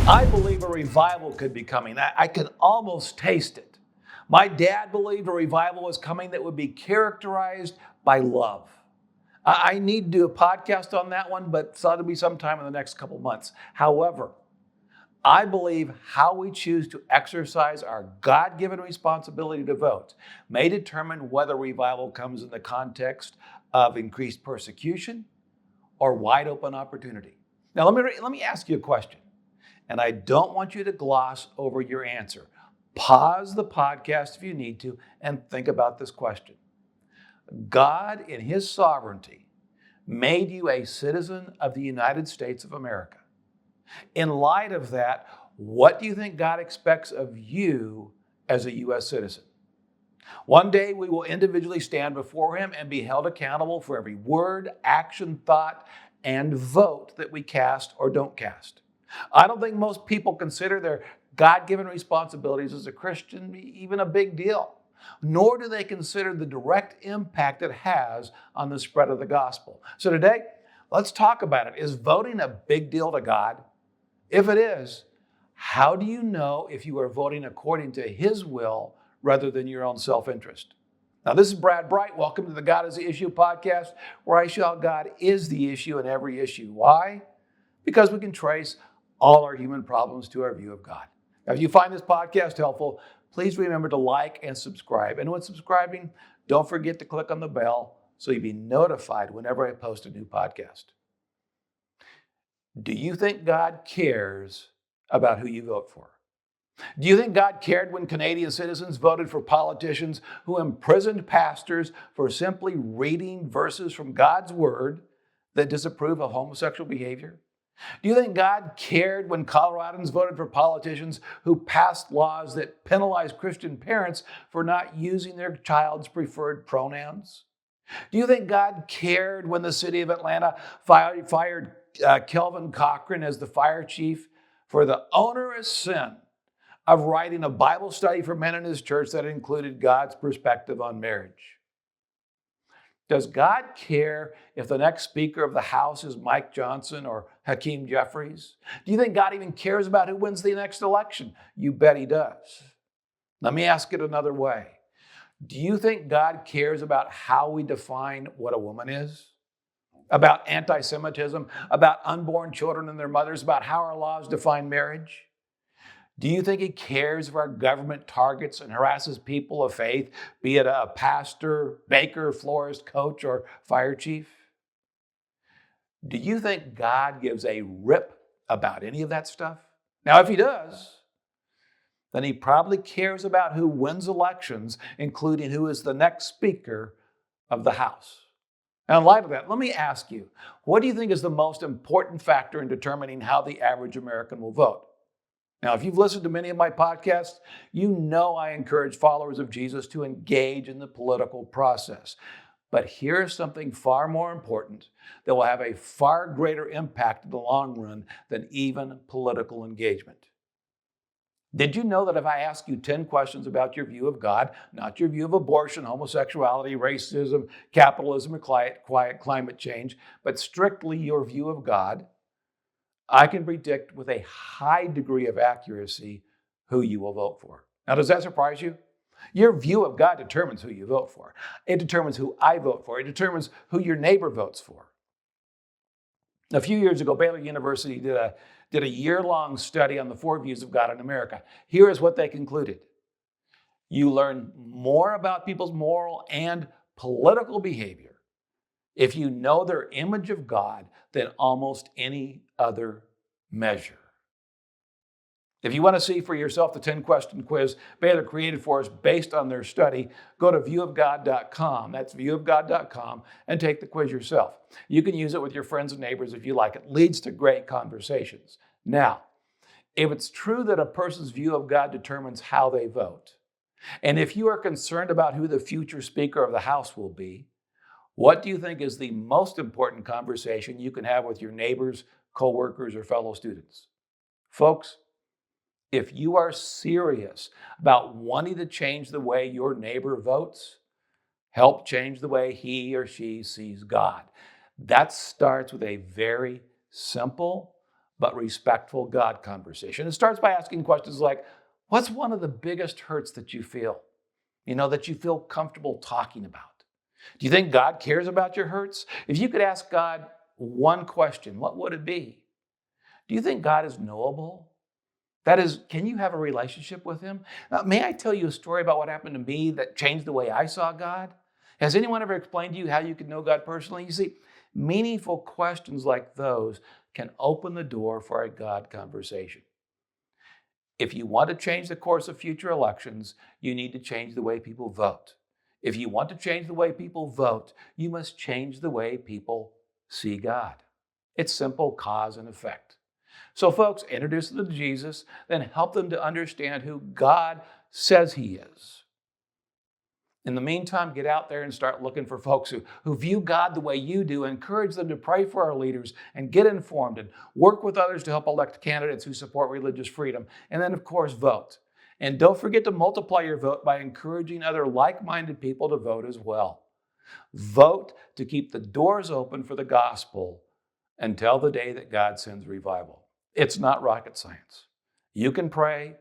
I believe a revival could be coming. I can almost taste it. My dad believed a revival was coming that would be characterized by love. I need to do a podcast on that one, but it's ought to be sometime in the next couple months. However, I believe how we choose to exercise our God given responsibility to vote may determine whether revival comes in the context of increased persecution or wide open opportunity. Now, let me ask you a question, and I don't want you to gloss over your answer. Pause the podcast if you need to and think about this question. God, in His sovereignty, made you a citizen of the United States of America. In light of that, what do you think God expects of you as a U.S. citizen? One day we will individually stand before Him and be held accountable for every word, action, thought, and vote that we cast or don't cast. I don't think most people consider their God-given responsibilities as a Christian even a big deal, nor do they consider the direct impact it has on the spread of the gospel. So today, let's talk about it. Is voting a big deal to God? If it is, how do you know if you are voting according to His will rather than your own self-interest? Now, this is Brad Bright. Welcome to the God is the Issue podcast, where I shout God is the issue in every issue. Why? Because we can trace all our human problems to our view of God. Now, if you find this podcast helpful, please remember to like and subscribe. And when subscribing, don't forget to click on the bell so you'll be notified whenever I post a new podcast. Do you think God cares about who you vote for? Do you think God cared when Canadian citizens voted for politicians who imprisoned pastors for simply reading verses from God's word that disapprove of homosexual behavior? Do you think God cared when Coloradans voted for politicians who passed laws that penalize Christian parents for not using their child's preferred pronouns? Do you think God cared when the city of Atlanta fired Kelvin Cochran as the fire chief for the onerous sin of writing a Bible study for men in his church that included God's perspective on marriage? Does God care if the next Speaker of the House is Mike Johnson or Hakeem Jeffries? Do you think God even cares about who wins the next election? You bet He does. Let me ask it another way. Do you think God cares about how we define what a woman is? About anti-Semitism? About unborn children and their mothers? About how our laws define marriage? Do you think He cares if our government targets and harasses people of faith, be it a pastor, baker, florist, coach, or fire chief? Do you think God gives a rip about any of that stuff? Now, if He does, then He probably cares about who wins elections, including who is the next Speaker of the House. Now, in light of that, let me ask you, what do you think is the most important factor in determining how the average American will vote? Now, if you've listened to many of my podcasts, you know I encourage followers of Jesus to engage in the political process. But here's something far more important that will have a far greater impact in the long run than even political engagement. Did you know that if I ask you 10 questions about your view of God, not your view of abortion, homosexuality, racism, capitalism, or climate change, but strictly your view of God, I can predict with a high degree of accuracy who you will vote for. Now, does that surprise you? Your view of God determines who you vote for. It determines who I vote for. It determines who your neighbor votes for. A few years ago, Baylor University did a year-long study on the 4 views of God in America. Here is what they concluded. You learn more about people's moral and political behavior if you know their image of God than almost any other measure. If you want to see for yourself the 10-question quiz Baylor created for us based on their study, go to viewofgod.com. That's viewofgod.com, and take the quiz yourself. You can use it with your friends and neighbors if you like. It leads to great conversations. Now, if it's true that a person's view of God determines how they vote, and if you are concerned about who the future Speaker of the House will be, what do you think is the most important conversation you can have with your neighbors, coworkers, or fellow students? Folks, if you are serious about wanting to change the way your neighbor votes, help change the way he or she sees God. That starts with a very simple but respectful God conversation. It starts by asking questions like, what's one of the biggest hurts that you feel? That you feel comfortable talking about. Do you think God cares about your hurts? If you could ask God one question, what would it be? Do you think God is knowable? That is, can you have a relationship with him? Now, may I tell you a story about what happened to me that changed the way I saw God? Has anyone ever explained to you how you can know God personally? You see, meaningful questions like those can open the door for a God conversation. If you want to change the course of future elections, you need to change the way people vote. If you want to change the way people vote, you must change the way people see God. It's simple cause and effect. So folks, introduce them to Jesus, then help them to understand who God says he is. In the meantime, get out there and start looking for folks who view God the way you do. Encourage them to pray for our leaders and get informed and work with others to help elect candidates who support religious freedom. And then, of course, vote. And don't forget to multiply your vote by encouraging other like-minded people to vote as well. Vote to keep the doors open for the gospel until the day that God sends revival. It's not rocket science. You can pray,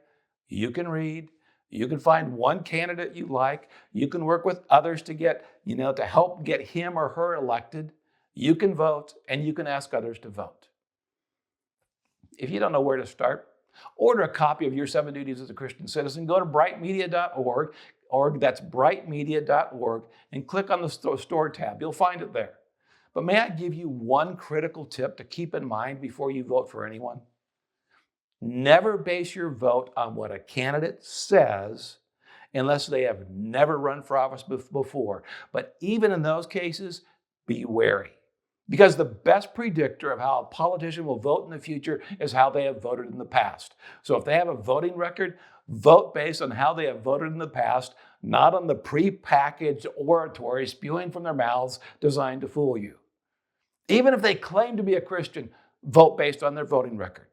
you can read, you can find one candidate you like, you can work with others to get, to help get him or her elected. You can vote, and you can ask others to vote. If you don't know where to start, order a copy of Your 7 Duties as a Christian Citizen. Go to brightmedia.org, that's brightmedia.org, and click on the store tab. You'll find it there. But may I give you one critical tip to keep in mind before you vote for anyone? Never base your vote on what a candidate says unless they have never run for office before. But even in those cases, be wary. Because the best predictor of how a politician will vote in the future is how they have voted in the past. So if they have a voting record, vote based on how they have voted in the past, not on the prepackaged oratory spewing from their mouths designed to fool you. Even if they claim to be a Christian, vote based on their voting record.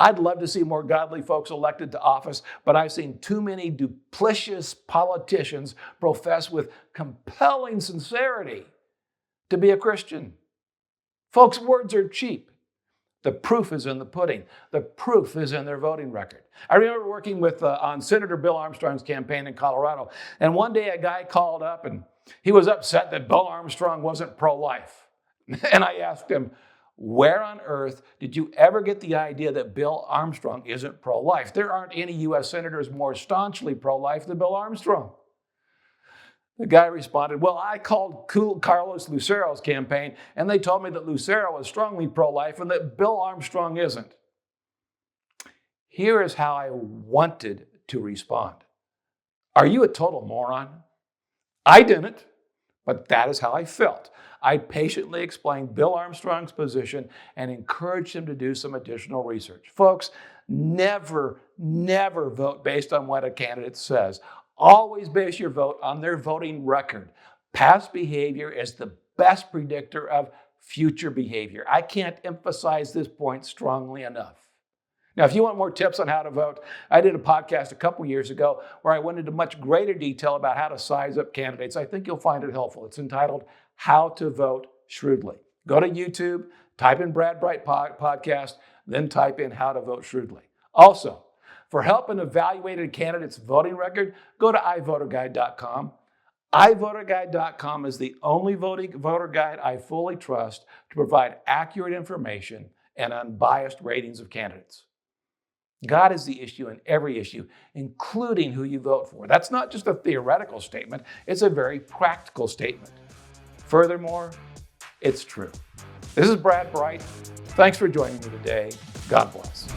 I'd love to see more godly folks elected to office, but I've seen too many duplicitous politicians profess with compelling sincerity to be a Christian. Folks, words are cheap. The proof is in the pudding. The proof is in their voting record. I remember working on Senator Bill Armstrong's campaign in Colorado, and one day a guy called up and he was upset that Bill Armstrong wasn't pro-life. And I asked him, where on earth did you ever get the idea that Bill Armstrong isn't pro-life? There aren't any U.S. senators more staunchly pro-life than Bill Armstrong. The guy responded, well, I called Carlos Lucero's campaign, and they told me that Lucero is strongly pro-life and that Bill Armstrong isn't. Here is how I wanted to respond. Are you a total moron? I didn't, but that is how I felt. I patiently explained Bill Armstrong's position and encouraged him to do some additional research. Folks, never vote based on what a candidate says. Always base your vote on their voting record. Past behavior is the best predictor of future behavior. I can't emphasize this point strongly enough. Now, if you want more tips on how to vote, I did a podcast a couple years ago where I went into much greater detail about how to size up candidates. I think you'll find it helpful. It's entitled How to Vote Shrewdly. Go to YouTube, type in Brad Bright podcast, then type in How to Vote Shrewdly. Also, for help in evaluating a candidate's voting record, go to ivoterguide.com. ivoterguide.com is the only voter guide I fully trust to provide accurate information and unbiased ratings of candidates. God is the issue in every issue, including who you vote for. That's not just a theoretical statement, it's a very practical statement. Furthermore, it's true. This is Brad Bright. Thanks for joining me today. God bless.